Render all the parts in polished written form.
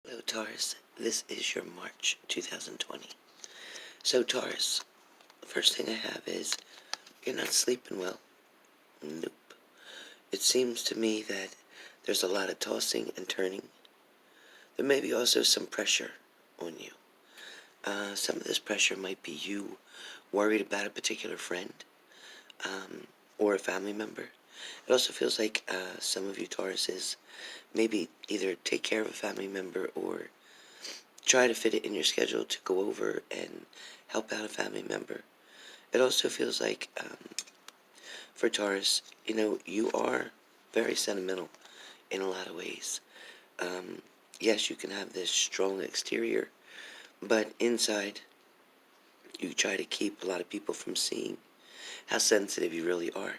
Hello, Taurus. This is your March 2020. So, Taurus, the first thing I have is you're not sleeping well. Nope. It seems to me that there's a lot of tossing and turning. There may be also some pressure on you. Some of this pressure might be you worried about a particular friend or a family member. It also feels like some of you Tauruses maybe either take care of a family member or try to fit it in your schedule to go over and help out a family member. It also feels like, for Taurus, you are very sentimental in a lot of ways. Yes, you can have this strong exterior, but inside, you try to keep a lot of people from seeing how sensitive you really are.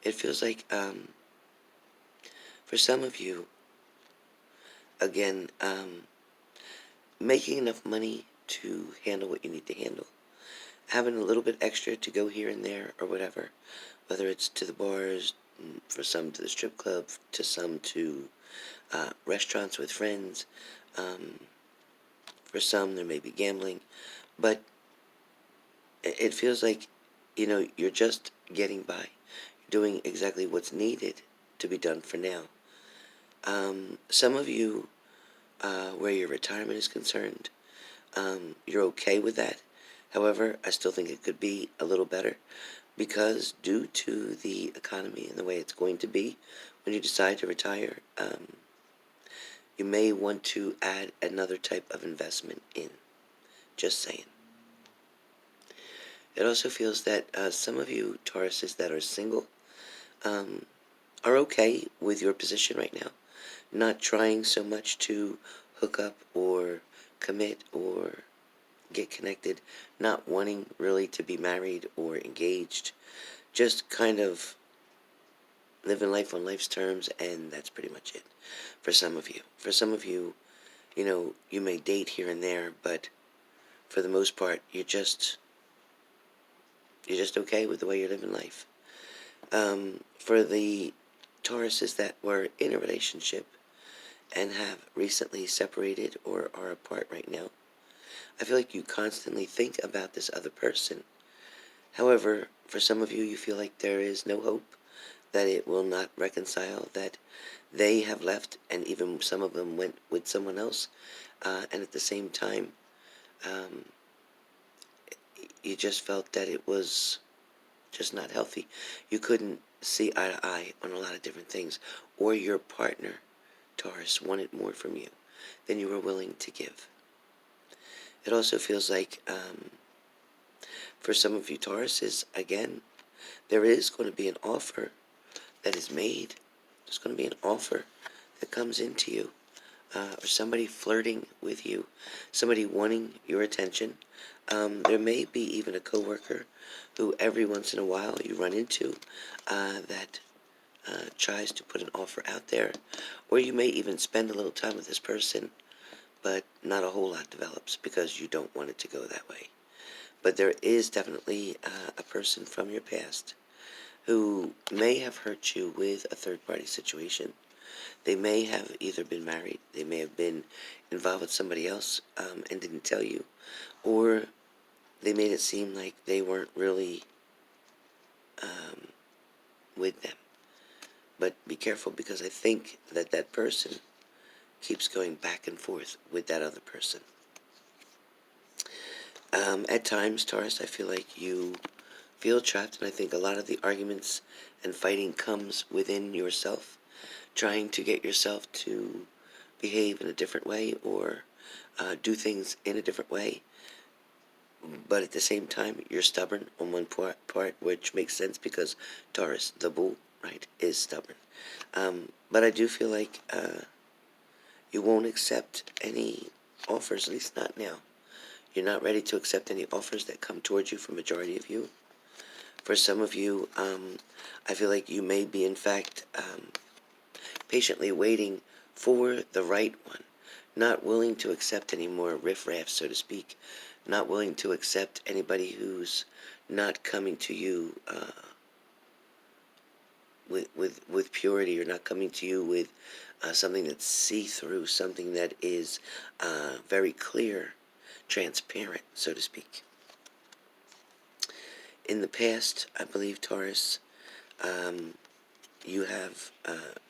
It feels like, for some of you, again, making enough money to handle what you need to handle, having a little bit extra to go here and there or whatever, whether it's to the bars, for some to the strip club, to some to restaurants with friends, for some there may be gambling, but it feels like, you're just getting by. You're doing exactly what's needed to be done for now. Some of you, where your retirement is concerned, you're okay with that. However, I still think it could be a little better because due to the economy and the way it's going to be when you decide to retire, you may want to add another type of investment in. Just saying. It also feels that some of you Tauruses that are single are okay with your position right now, not trying so much to hook up or commit or get connected, not wanting really to be married or engaged, just kind of living life on life's terms, and that's pretty much it for some of you. For some of you, you may date here and there, but for the most part, you're just okay with the way you're living life. For the Tauruses that were in a relationship and have recently separated or are apart right now, I feel like you constantly think about this other person. However, for some of you, you feel like there is no hope, that it will not reconcile, that they have left, and even some of them went with someone else, and at the same time, you just felt that it was just not healthy. You couldn't see eye to eye on a lot of different things, or your partner, Taurus, wanted more from you than you were willing to give. It also feels like, for some of you Tauruses, again, there is going to be an offer that is made. There's going to be an offer that comes into you, or somebody flirting with you, somebody wanting your attention. There may be even a coworker who every once in a while you run into that tries to put an offer out there, or you may even spend a little time with this person, but not a whole lot develops because you don't want it to go that way. But there is definitely a person from your past who may have hurt you with a third-party situation. They may have either been married, they may have been involved with somebody else and didn't tell you, or they made it seem like they weren't really with them. But be careful, because I think that that person keeps going back and forth with that other person. At times, Taurus, I feel like you feel trapped, and I think a lot of the arguments and fighting comes within yourself, trying to get yourself to behave in a different way or do things in a different way. But at the same time, you're stubborn on one part, which makes sense because Taurus, the bull, right, is stubborn. But I do feel like you won't accept any offers, at least not now. You're not ready to accept any offers that come towards you from majority of you. For some of you, I feel like you may be, in fact, patiently waiting for the right one, not willing to accept any more riffraff, so to speak, not willing to accept anybody who's not coming to you with purity, or not coming to you with something that's see-through, something that is very clear, transparent, so to speak. In the past, I believe, Taurus, um, you have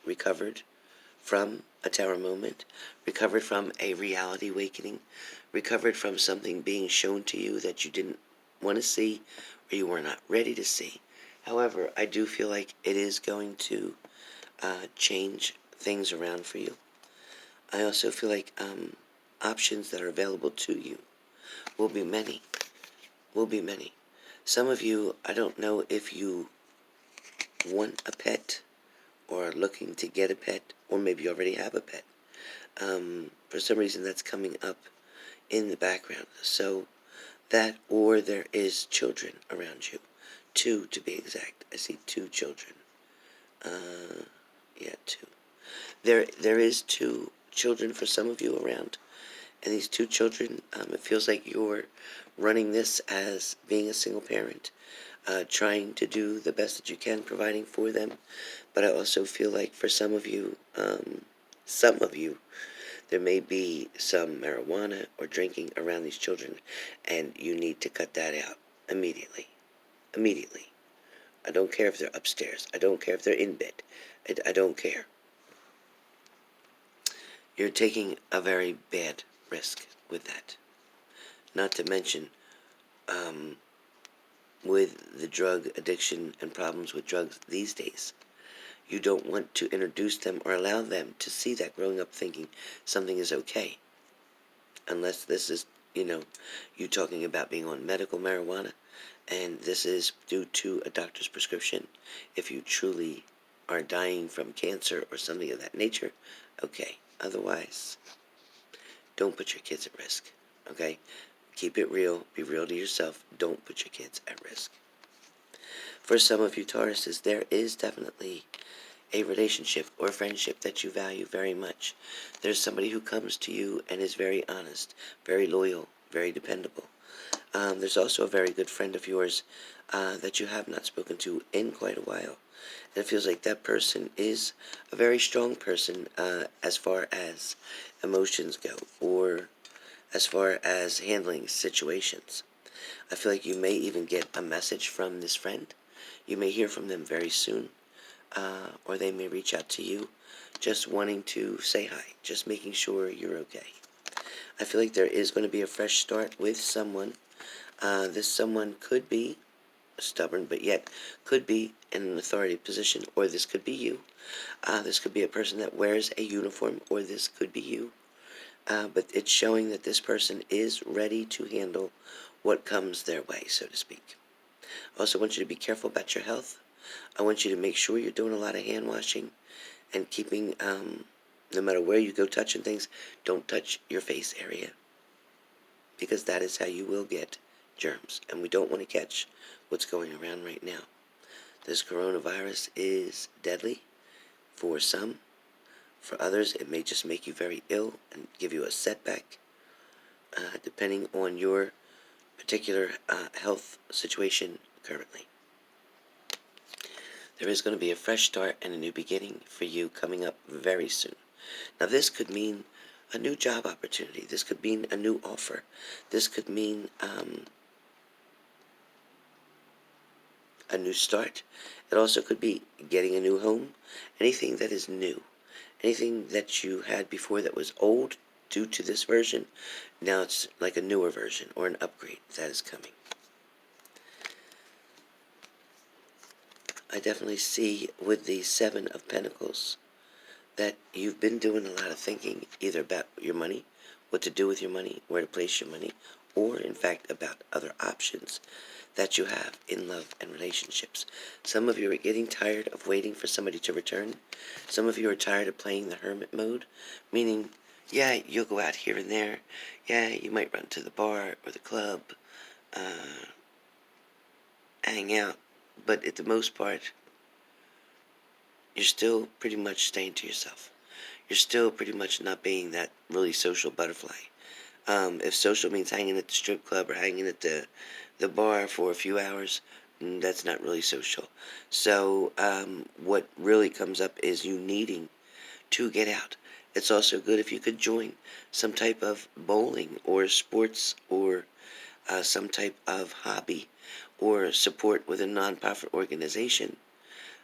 recovered from a tower moment, recovered from a reality awakening, recovered from something being shown to you that you didn't want to see or you were not ready to see. However, I do feel like it is going to change things around for you. I also feel like options that are available to you will be many, will be many. Some of you, I don't know if you want a pet or are looking to get a pet, or maybe you already have a pet. For some reason, that's coming up in the background. So that, or there is children around you. Two, to be exact. I see two children. Yeah, two. There is two children for some of you around, and these two children, it feels like you're running this as being a single parent, trying to do the best that you can, providing for them. But I also feel like for some of you, there may be some marijuana or drinking around these children, and you need to cut that out immediately. Immediately. I don't care if they're upstairs. I don't care if they're in bed. I don't care. You're taking a very bad risk with that. Not to mention, with the drug addiction and problems with drugs these days, you don't want to introduce them or allow them to see that growing up thinking something is okay. Unless this is, you talking about being on medical marijuana, and this is due to a doctor's prescription. If you truly are dying from cancer or something of that nature, okay. Otherwise, don't put your kids at risk, okay? Keep it real. Be real to yourself. Don't put your kids at risk. For some of you Tauruses, there is definitely a relationship or friendship that you value very much. There's somebody who comes to you and is very honest, very loyal, very dependable. There's also a very good friend of yours that you have not spoken to in quite a while. And it feels like that person is a very strong person as far as emotions go, or as far as handling situations. I feel like you may even get a message from this friend. You may hear from them very soon, or they may reach out to you just wanting to say hi, just making sure you're okay. I feel like there is going to be a fresh start with someone. This someone could be stubborn, but yet could be in an authority position, or this could be you. This could be a person that wears a uniform, or this could be you. But it's showing that this person is ready to handle what comes their way, so to speak. I also want you to be careful about your health. I want you to make sure you're doing a lot of hand washing and keeping, no matter where you go touching things, don't touch your face area, because that is how you will get germs, and we don't want to catch what's going around right now. This coronavirus is deadly for some. For others, it may just make you very ill and give you a setback, depending on your particular health situation currently. There is going to be a fresh start and a new beginning for you coming up very soon. Now, this could mean a new job opportunity. This could mean a new offer. This could mean a new start. It also could be getting a new home. Anything that is new. Anything that you had before that was old due to this version, now it's like a newer version or an upgrade that is coming. I definitely see with the Seven of Pentacles that you've been doing a lot of thinking, either about your money, what to do with your money, where to place your money, or in fact about other options that you have in love and relationships. Some of you are getting tired of waiting for somebody to return. Some of you are tired of playing the hermit mode, meaning, yeah, you'll go out here and there. Yeah, you might run to the bar or the club, hang out, but at the most part, you're still pretty much staying to yourself. You're still pretty much not being that really social butterfly. If social means hanging at the strip club or hanging at the bar for a few hours, That's not really social. So, what really comes up is you needing to get out. It's also good if you could join some type of bowling or sports or some type of hobby or support with a nonprofit organization.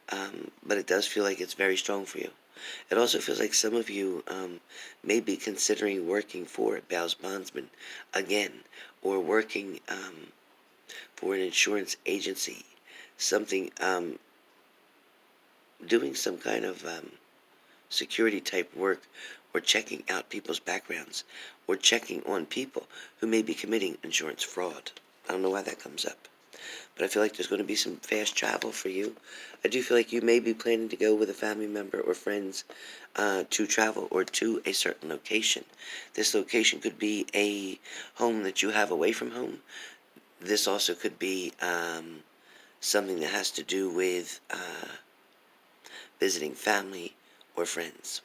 But it does feel like it's very strong for you. It also feels like some of you may be considering working for Bow's Bondsman again, or working for an insurance agency, something, doing some kind of security type work, or checking out people's backgrounds, or checking on people who may be committing insurance fraud. I don't know why that comes up, but I feel like there's going to be some fast travel for you. I do feel like you may be planning to go with a family member or friends to travel or to a certain location. This location could be a home that you have away from home. This also could be something that has to do with visiting family or friends.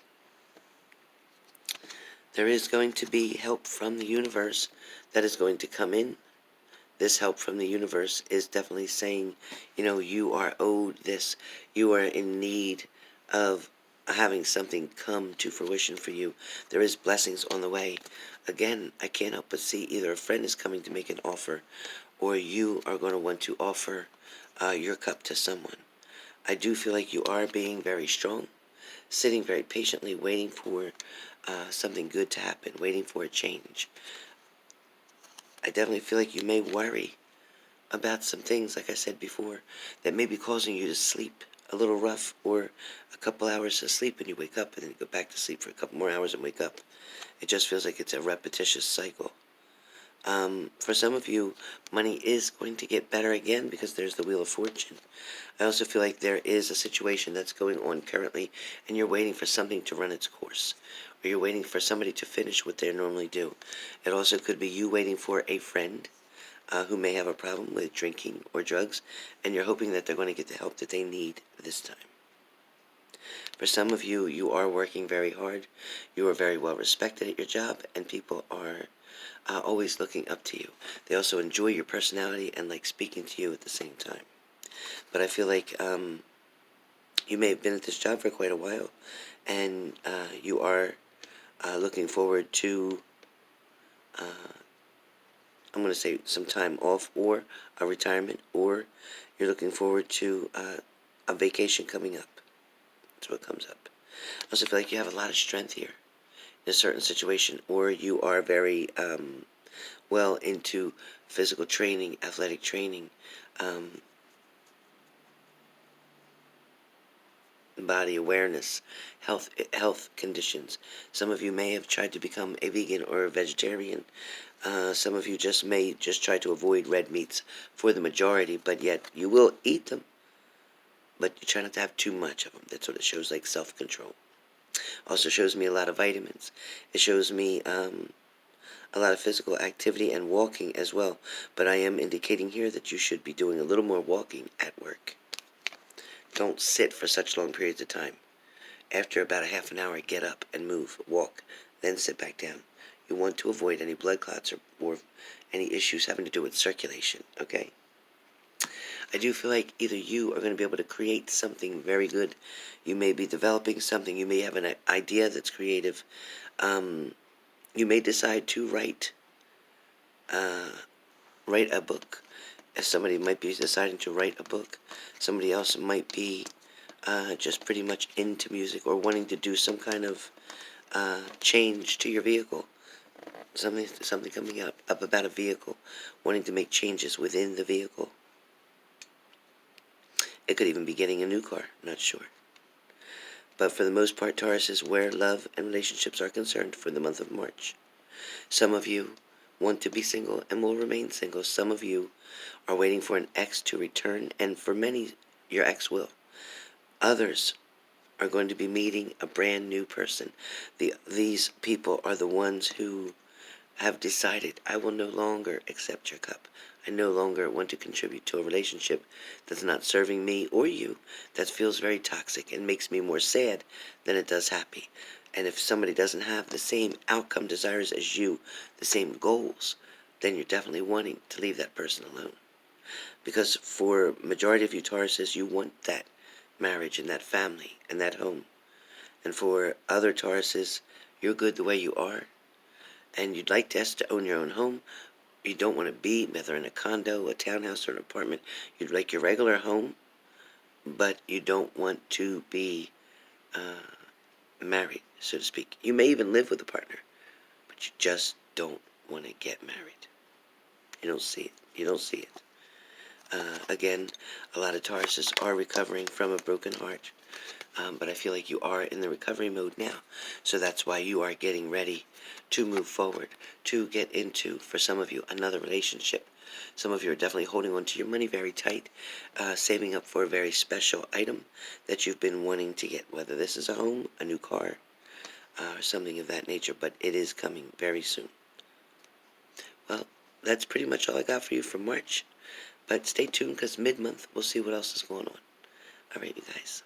There is going to be help from the universe that is going to come in. This help from the universe is definitely saying, you are owed this. You are in need of having something come to fruition for you. There is blessings on the way. Again, I can't help but see either a friend is coming to make an offer, or you are going to want to offer your cup to someone. I do feel like you are being very strong, sitting very patiently, waiting for something good to happen, waiting for a change. I definitely feel like you may worry about some things, like I said before, that may be causing you to sleep a little rough, or a couple hours of sleep and you wake up and then you go back to sleep for a couple more hours and wake up. It just feels like it's a repetitious cycle. For some of you, money is going to get better again because there's the Wheel of Fortune. I also feel like there is a situation that's going on currently, and you're waiting for something to run its course, or you're waiting for somebody to finish what they normally do. It also could be you waiting for a friend who may have a problem with drinking or drugs, and you're hoping that they're going to get the help that they need this time. For some of you, you are working very hard. You are very well respected at your job, and people are always looking up to you. They also enjoy your personality and like speaking to you at the same time. But I feel like you may have been at this job for quite a while, and you are looking forward to, I'm going to say, some time off, or a retirement, or you're looking forward to a vacation coming up. That's what comes up. I also feel like you have a lot of strength here in a certain situation, or you are very well into physical training, athletic training, body awareness, health conditions. Some of you may have tried to become a vegan or a vegetarian. Some of you may just try to avoid red meats for the majority, but yet you will eat them. But you try not to have too much of them. That's what it shows, like self-control. Also shows me a lot of vitamins. It shows me a lot of physical activity and walking as well. But I am indicating here that you should be doing a little more walking at work. Don't sit for such long periods of time. After about a half an hour, get up and move, walk, then sit back down. You want to avoid any blood clots or any issues having to do with circulation, okay? I do feel like either you are going to be able to create something very good. You may be developing something. You may have an idea that's creative. You may decide to write a book. As somebody might be deciding to write a book. Somebody else might be just pretty much into music, or wanting to do some kind of change to your vehicle. Something coming up about a vehicle, wanting to make changes within the vehicle. It could even be getting a new car, not sure. But for the most part, Taurus is where love and relationships are concerned for the month of March. Some of you want to be single and will remain single. Some of you are waiting for an ex to return, and for many, your ex will. Others are going to be meeting a brand new person. These people are the ones who have decided, I will no longer accept your cup. I no longer want to contribute to a relationship that's not serving me or you, that feels very toxic and makes me more sad than it does happy. And if somebody doesn't have the same outcome desires as you, the same goals, then you're definitely wanting to leave that person alone. Because for majority of you Tauruses, you want that marriage and that family and that home. And for other Tauruses, you're good the way you are, and you'd like to own your own home. You don't want to be, whether in a condo, a townhouse, or an apartment. You'd like your regular home, but you don't want to be married, so to speak. You may even live with a partner, but you just don't want to get married. You don't see it. You don't see it. Again, a lot of Tauruses are recovering from a broken heart, but I feel like you are in the recovery mode now. So that's why you are getting ready to move forward, to get into, for some of you, another relationship. Some of you are definitely holding on to your money very tight, saving up for a very special item that you've been wanting to get, whether this is a home, a new car, or something of that nature, but it is coming very soon. Well, that's pretty much all I got for you for March. But stay tuned, because mid-month, we'll see what else is going on. All right, you guys.